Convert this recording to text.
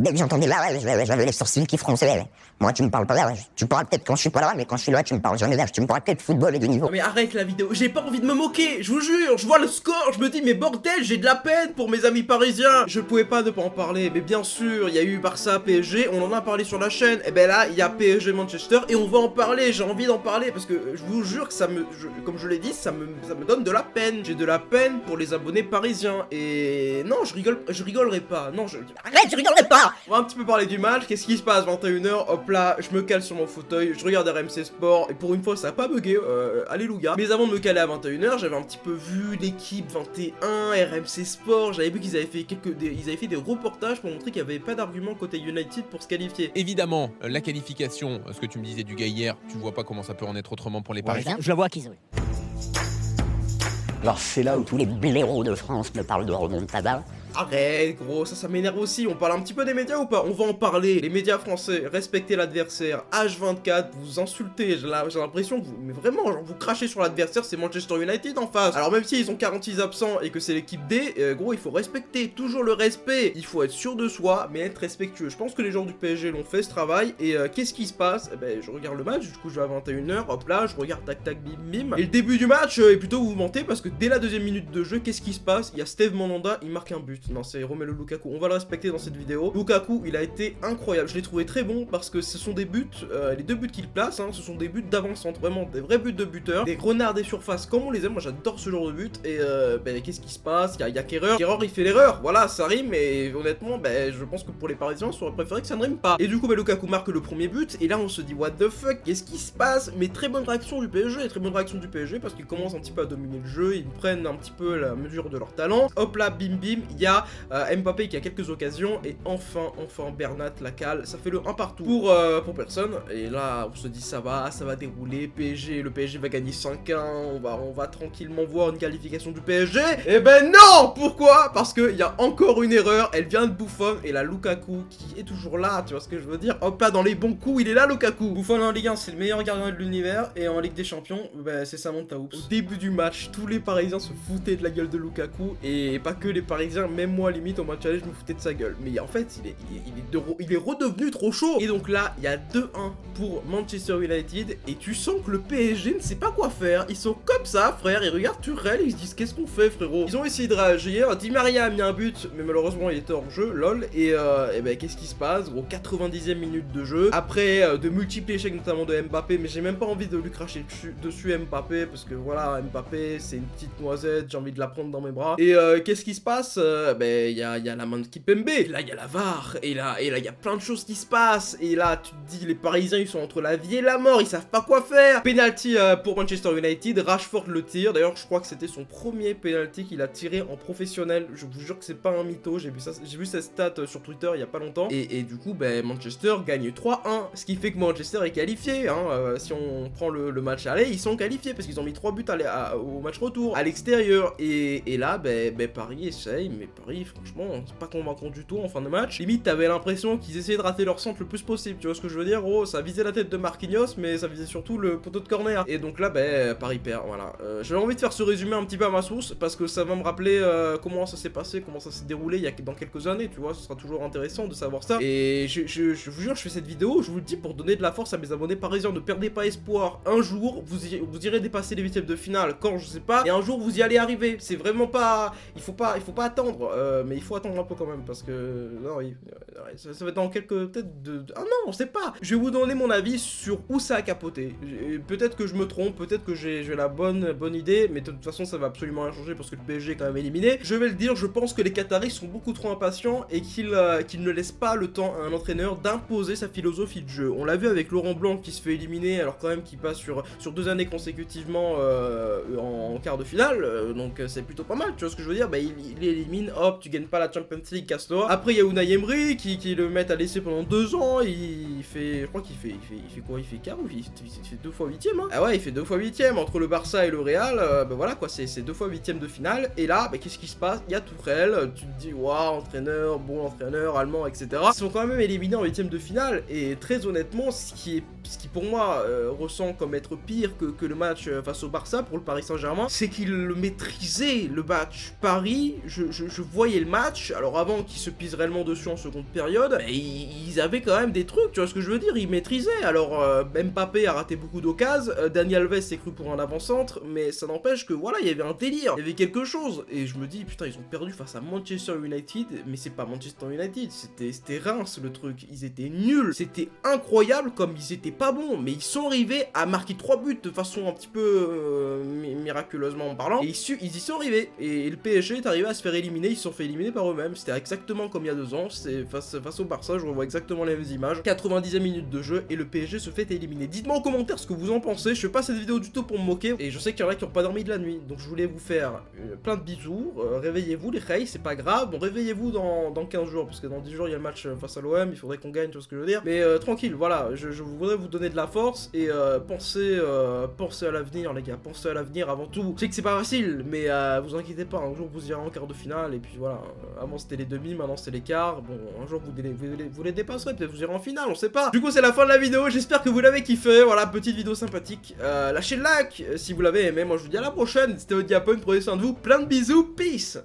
dès que j'entendais là, j'avais les sourcils qui fronçaient. Moi, tu me parles pas là, tu parles peut-être quand je suis pas là, mais quand je suis là, tu me parles jamais là, tu me parles peut-être football et de niveau. Non mais arrête la vidéo, j'ai pas envie de me moquer, je vous jure, je vois le score, je me dis mais bordel, j'ai de la peine pour mes amis parisiens. Je pouvais pas ne pas en parler, mais bien sûr, il y a eu Barça PSG, on en a parlé sur la chaîne, et ben là, il y a PSG Manchester, et on va en parler, j'ai envie d'en parler, parce que je vous jure que ça me, comme je l'ai dit, ça me donne de la peine. J'ai de la peine pour les abonnés parisiens, et non, je rigolerai pas, non, Arrête, je rigolerai pas. On va un petit peu parler du match, qu'est-ce qui se passe, 21h, hop là, je me cale sur mon fauteuil, je regarde RMC Sport, et pour une fois ça a pas bugué, alléluia. Mais avant de me caler à 21h, j'avais un petit peu vu l'équipe 21, RMC Sport, j'avais vu qu'ils avaient fait des reportages pour montrer qu'il n'y avait pas d'argument côté United pour se qualifier. Évidemment, la qualification, ce que tu me disais du gars hier, tu vois pas comment ça peut en être autrement pour les Parisiens. Je le vois qu'ils ont. Alors c'est là où tous les blaireaux de France me parlent de remontada. Arrête gros, ça m'énerve aussi, on parle un petit peu des médias ou pas? On va en parler, les médias français, respectez l'adversaire, H24, vous insultez, j'ai l'impression que vous, mais vraiment, genre vous crachez sur l'adversaire, c'est Manchester United en face. Alors même s'ils ont 46 absents et que c'est l'équipe D, gros il faut respecter, toujours le respect, il faut être sûr de soi, mais être respectueux. Je pense que les joueurs du PSG l'ont fait ce travail, et qu'est-ce qui se passe? Eh ben je regarde le match, du coup je vais à 21h, hop là, je regarde tac tac bim bim, et le début du match est plutôt vous mentez, parce que dès la deuxième minute de jeu, qu'est-ce qui se passe? Il y a Steve Mandanda, il marque un but. Non, c'est Romelu Lukaku, on va le respecter dans cette vidéo. Lukaku, il a été incroyable, je l'ai trouvé très bon parce que ce sont des buts, les deux buts qu'il place, hein, ce sont des buts d'avant-centre, vraiment des vrais buts de buteur, des renards des surfaces comme on les aime, moi j'adore ce genre de but. Et ben, qu'est-ce qui se passe? Il y a Kerrer, il fait l'erreur, voilà, ça rime, et honnêtement, ben, je pense que pour les Parisiens, on aurait préféré que ça ne rime pas. Et du coup, ben, Lukaku marque le premier but, et là on se dit what the fuck, qu'est-ce qui se passe? Mais très bonne réaction du PSG, parce qu'ils commencent un petit peu à dominer le jeu, ils prennent un petit peu la mesure de leur talent. Hop là, bim bim, il y a Mbappé qui a quelques occasions, et enfin Bernat la cale, ça fait le 1 partout pour personne. Et là on se dit ça va dérouler, le PSG va gagner 5-1, on va tranquillement voir une qualification du PSG. Et ben non! Pourquoi? Parce qu'il y a encore une erreur, elle vient de Buffon, et la Lukaku qui est toujours là, tu vois ce que je veux dire? Hop là, dans les bons coups, il est là Lukaku. Buffon en Ligue 1 c'est le meilleur gardien de l'univers, et en Ligue des Champions, ben, c'est Samantha Oops. Au début du match, tous les Parisiens se foutaient de la gueule de Lukaku, et pas que les Parisiens, même moi limite au match aller je me foutais de sa gueule. Mais en fait il est redevenu trop chaud. Et donc là il y a 2-1 pour Manchester United, et tu sens que le PSG ne sait pas quoi faire. Ils sont comme ça frère, ils regardent Tuchel, ils se disent qu'est-ce qu'on fait frérot. Ils ont essayé de réagir, Di Maria a mis un but mais malheureusement il était hors jeu, lol. Et ben qu'est-ce qui se passe? Au 90e minute de jeu, après de multiples échecs notamment de Mbappé, mais j'ai même pas envie de lui cracher dessus Mbappé, parce que voilà, Mbappé c'est une petite noisette, j'ai envie de la prendre dans mes bras. Et qu'est-ce qui se passe? Ben il y a la main de Kipembe, là il y a la VAR, et là il y a plein de choses qui se passent, et là tu te dis les Parisiens ils sont entre la vie et la mort, ils savent pas quoi faire. Penalty pour Manchester United, Rashford le tire, d'ailleurs je crois que c'était son premier penalty qu'il a tiré en professionnel, je vous jure que c'est pas un mytho, j'ai vu sa stat sur Twitter il y a pas longtemps, et du coup ben Manchester gagne 3-1, ce qui fait que Manchester est qualifié, hein. Si on prend le match aller, ils sont qualifiés parce qu'ils ont mis 3 buts au match retour, à l'extérieur, et là ben Paris essaye, mais Paris franchement c'est pas convaincant du tout en fin de match. Limite t'avais l'impression qu'ils essayaient de rater leur centre le plus possible, tu vois ce que je veux dire gros, ça visait la tête de Marquinhos mais ça visait surtout le poteau de corner, et donc là ben Paris perd, voilà. J'avais envie de faire ce résumé un petit peu à ma sauce parce que ça va me rappeler comment ça s'est passé, comment ça s'est déroulé il y a dans quelques années, tu vois, ce sera toujours intéressant de savoir ça. Et je vous jure, je fais cette vidéo, je vous le dis pour donner de la force à mes abonnés parisiens, ne perdez pas espoir, un jour vous irez dépasser les huitièmes de finale, quand je sais pas, et un jour vous y allez arriver, c'est vraiment pas, il faut pas attendre, mais il faut attendre un peu quand même, parce que non, ça va être dans quelques, peut-être ah non, on sait pas, je vais vous donner mon avis sur où ça a capoté, peut-être que je me trompe, peut-être que j'ai la bonne idée, mais de toute façon ça va absolument rien changer parce que le PSG est quand même éliminé. Je vais le dire, je pense que les Qataris sont beaucoup trop impatients et qu'ils ne laissent pas le temps à un entraîneur d'imposer sa philosophie de jeu. On l'a vu avec Laurent Blanc qui se fait éliminer alors quand même qu'il passe sur 2 années consécutivement en quart de finale, donc c'est plutôt pas mal, tu vois ce que je veux dire. Bah il élimine, hop, tu gagnes pas la Champions League, casse-toi. Après il y a Unai Emery qui le met à l'essai pendant 2 ans, il fait, je crois qu'il fait quoi, il fait quart ou il fait 2 fois 8ème, hein. Ah ouais, il fait 2 fois 8ème entre le Barça et le Real, bah voilà quoi, c'est 2 fois 8ème de finale. Et là bah, qu'est-ce qui se passe? Il y a Tuchel, tu te dis waouh, entraîneur, bon entraîneur allemand, etc. Ils sont quand même éliminés en 8ème de finale, et très honnêtement ce qui pour moi ressent comme être pire que le match face au Barça pour le Paris Saint-Germain, c'est qu'il maîtrisait le match. Paris, je voyais le match, alors avant qu'ils se pisent réellement dessus en seconde période, bah, ils avaient quand même des trucs, tu vois ce que je veux dire, ils maîtrisaient. Alors Mbappé a raté beaucoup d'occasions, Dani Alves s'est cru pour un avant-centre, mais ça n'empêche que voilà, il y avait un délire, il y avait quelque chose, et je me dis putain, ils ont perdu face à Manchester United, mais c'est pas Manchester United, c'était Reims le truc, ils étaient nuls, c'était incroyable comme ils étaient pas bons, mais ils sont arrivés à marquer 3 buts de façon un petit peu miraculeusement parlant, et ils y sont arrivés, et le PSG est arrivé à se faire éliminer, ils se sont fait éliminer par eux-mêmes, c'était exactement comme il y a 2 ans, c'est face au Barça, je revois exactement les mêmes images, 90e minute de jeu, et le PSG se fait éliminer. Dites-moi en commentaire ce que vous en pensez, je fais pas cette vidéo du tout pour me moquer, et je sais qu'il y en a qui ont pas dormi de la nuit, donc je voulais vous faire plein de bisous, réveillez-vous les reilles, c'est pas grave, bon réveillez-vous dans 15 jours, parce que dans 10 jours il y a le match face à l'OM, il faudrait qu'on gagne, tu vois ce que je veux dire, mais tranquille, voilà, je voudrais vous donner de la force, et pensez à l'avenir les gars, pensez à l'avenir avant tout, je sais que c'est pas facile, mais vous inquiétez pas, un jour vous irez en quart de finale, et puis voilà, avant c'était les demi, maintenant c'est les quarts, bon, un jour vous les dépasserez, peut-être vous irez en finale, on sait pas. Du coup c'est la fin de la vidéo, j'espère que vous l'avez kiffé, voilà, petite vidéo sympathique, lâchez le like si vous l'avez aimé, moi je vous dis à la prochaine, c'était Odiapone, prenez soin de vous, plein de bisous, peace.